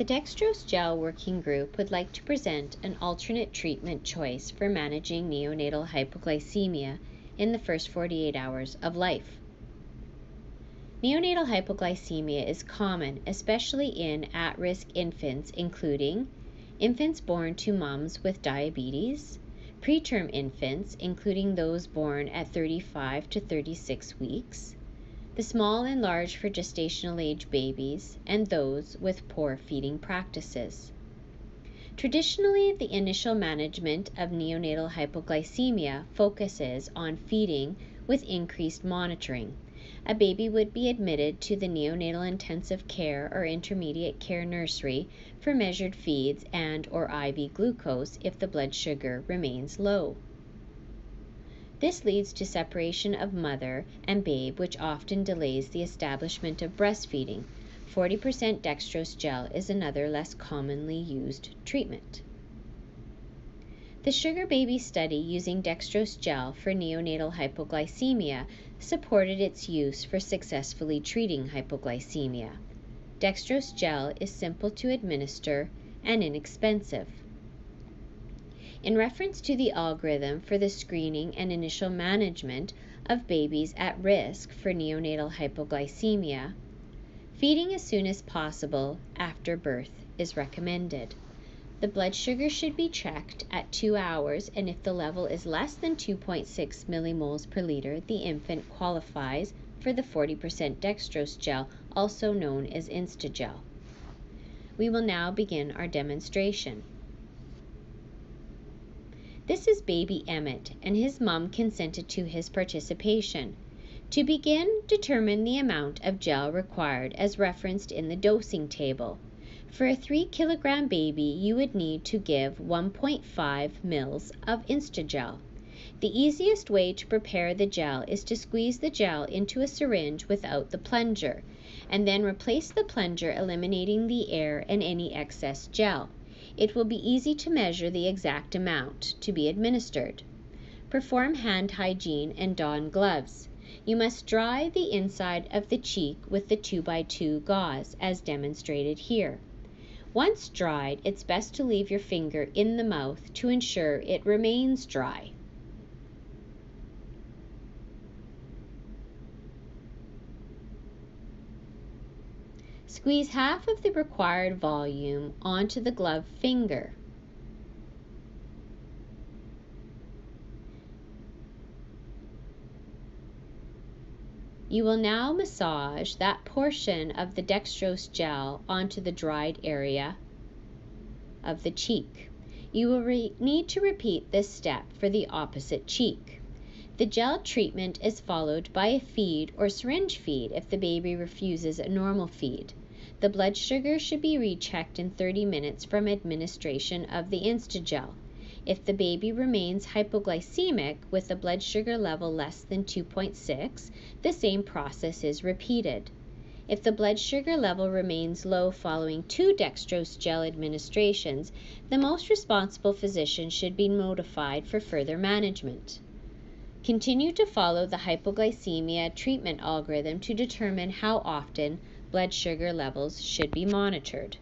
The dextrose gel working group would like to present an alternate treatment choice for managing neonatal hypoglycemia in the first 48 hours of life. Neonatal hypoglycemia is common, especially in at-risk infants, including infants born to moms with diabetes, preterm infants, including those born at 35 to 36 weeks, the small and large for gestational age babies, and those with poor feeding practices. Traditionally, the initial management of neonatal hypoglycemia focuses on feeding with increased monitoring. A baby would be admitted to the neonatal intensive care or intermediate care nursery for measured feeds and/or IV glucose if the blood sugar remains low. This leads to separation of mother and babe, which often delays the establishment of breastfeeding. 40% dextrose gel is another less commonly used treatment. The Sugar Baby study using dextrose gel for neonatal hypoglycemia supported its use for successfully treating hypoglycemia. Dextrose gel is simple to administer and inexpensive. In reference to the algorithm for the screening and initial management of babies at risk for neonatal hypoglycemia, feeding as soon as possible after birth is recommended. The blood sugar should be checked at 2 hours, and if the level is less than 2.6 millimoles per liter, the infant qualifies for the 40% dextrose gel, also known as Instagel. We will now begin our demonstration. This is baby Emmett, and his mom consented to his participation. To begin, determine the amount of gel required as referenced in the dosing table. For a 3-kilogram baby, you would need to give 1.5 mils of Instagel. The easiest way to prepare the gel is to squeeze the gel into a syringe without the plunger, and then replace the plunger, eliminating the air and any excess gel. It will be easy to measure the exact amount to be administered. Perform hand hygiene and don gloves. You must dry the inside of the cheek with the 2x2 gauze, as demonstrated here. Once dried, it's best to leave your finger in the mouth to ensure it remains dry. Squeeze half of the required volume onto the glove finger. You will now massage that portion of the dextrose gel onto the dried area of the cheek. You will need to repeat this step for the opposite cheek. The gel treatment is followed by a feed or syringe feed if the baby refuses a normal feed. The blood sugar should be rechecked in 30 minutes from administration of the Instagel. If the baby remains hypoglycemic with a blood sugar level less than 2.6, the same process is repeated. If the blood sugar level remains low following 2 dextrose gel administrations, the most responsible physician should be notified for further management. Continue to follow the hypoglycemia treatment algorithm to determine how often blood sugar levels should be monitored.